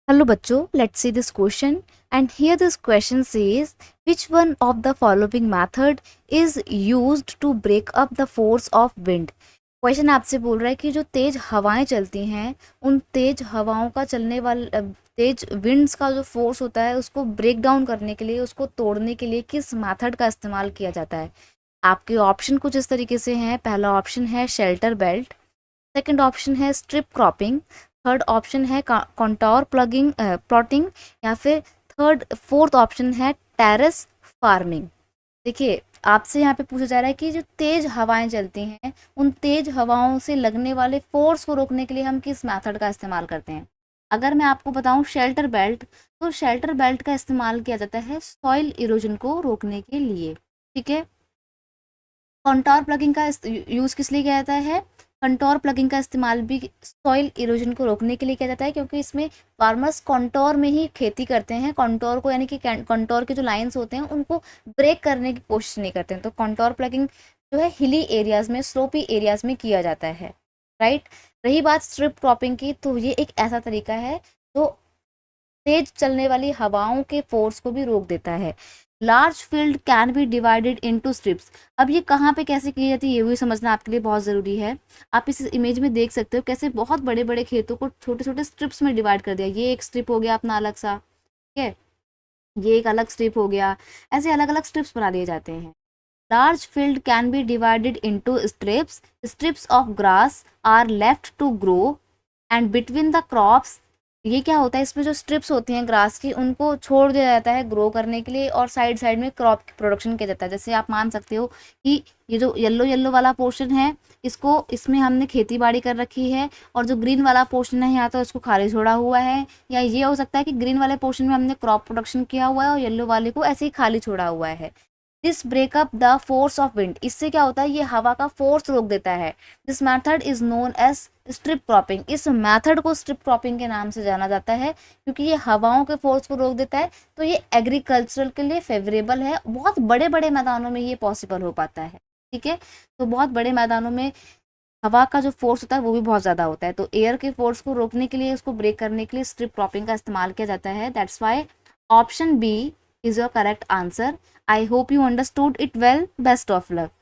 Hello बच्चों, let's see this question and here this question says which one of the following method is used to break up the force of wind। Question आपसे बोल रहा है कि जो तेज हवाएं चलती हैं उन तेज हवाओं का चलने वाला तेज विंड्स का जो फोर्स होता है उसको ब्रेक डाउन करने के लिए, उसको तोड़ने के लिए किस मेथड का इस्तेमाल किया जाता है। आपके ऑप्शन कुछ इस तरीके से हैं। पहला ऑप्शन है शेल्टर बेल्ट, सेकंड ऑप्शन है स्ट्रिप क्रॉपिंग, थर्ड ऑप्शन है कॉन्टोर प्लगिंग प्लॉटिंग, या फिर फोर्थ ऑप्शन है टेरेस फार्मिंग। देखिए, आपसे यहाँ पे पूछा जा रहा है कि जो तेज हवाएं चलती हैं उन तेज हवाओं से लगने वाले फोर्स को रोकने के लिए हम किस मेथड का इस्तेमाल करते हैं। अगर मैं आपको बताऊं शेल्टर बेल्ट, तो शेल्टर बेल्ट का इस्तेमाल किया जाता है सॉइल इरोजन को रोकने के लिए। ठीक है। कंटोर प्लगिंग का यूज़ किस लिए किया जाता है? कंटोर प्लगिंग का इस्तेमाल भी सॉइल इरोजन को रोकने के लिए किया जाता है, क्योंकि इसमें फार्मर्स कंटोर में ही खेती करते हैं। कंटोर को यानी कि कंटोर के जो लाइंस होते हैं उनको ब्रेक करने की कोशिश नहीं करते हैं। तो कंटोर प्लगिंग जो है हिली एरियाज में, स्लोपी एरियाज में किया जाता है। राइट। रही बात स्ट्रिप क्रॉपिंग की, तो ये एक ऐसा तरीका है जो तेज चलने वाली हवाओं के फोर्स को भी रोक देता है। Large field can be divided into strips. अब ये कहाँ पे कैसे की जाती है ये भी समझना आपके लिए बहुत ज़रूरी है। आप इस इमेज में देख सकते हो कैसे बहुत बड़े बड़े खेतों को छोटे छोटे स्ट्रिप्स में डिवाइड कर दिया। ये एक स्ट्रिप हो गया अपना अलग सा, ठीक है, ये एक अलग स्ट्रिप हो गया। ऐसे अलग अलग स्ट्रिप्स बना दिए जाते हैं। Large field can be divided into strips. Strips of grass are left to grow and between the crops. ये क्या होता है, इसमें जो स्ट्रिप्स होती हैं ग्रास की उनको छोड़ दिया जाता है ग्रो करने के लिए, और साइड साइड में क्रॉप की प्रोडक्शन किया जाता है। जैसे आप मान सकते हो कि ये जो येलो येलो वाला पोर्शन है इसको, इसमें हमने खेती बाड़ी कर रखी है, और जो ग्रीन वाला पोर्शन है या तो इसको खाली छोड़ा हुआ है, या ये हो सकता है कि ग्रीन वाले पोर्शन में हमने क्रॉप प्रोडक्शन किया हुआ है और येलो वाले को ऐसे ही खाली छोड़ा हुआ है। This breakup the force of wind. इससे क्या होता है, ये हवा का फोर्स रोक देता है। This method is known as strip cropping. इस मेथड को स्ट्रिप क्रॉपिंग के नाम से जाना जाता है, क्योंकि ये हवाओं के फोर्स को रोक देता है। तो ये एग्रीकल्चरल के लिए फेवरेबल है। बहुत बड़े बड़े मैदानों में ये पॉसिबल हो पाता है। ठीक है। तो बहुत बड़े मैदानों में हवा का जो फोर्स होता है वो भी बहुत ज़्यादा होता है, तो एयर के फोर्स को रोकने के लिए, उसको ब्रेक करने के लिए स्ट्रिप क्रॉपिंग का इस्तेमाल किया जाता है। That's why option B is your correct answer. I hope you understood it well. Best of luck.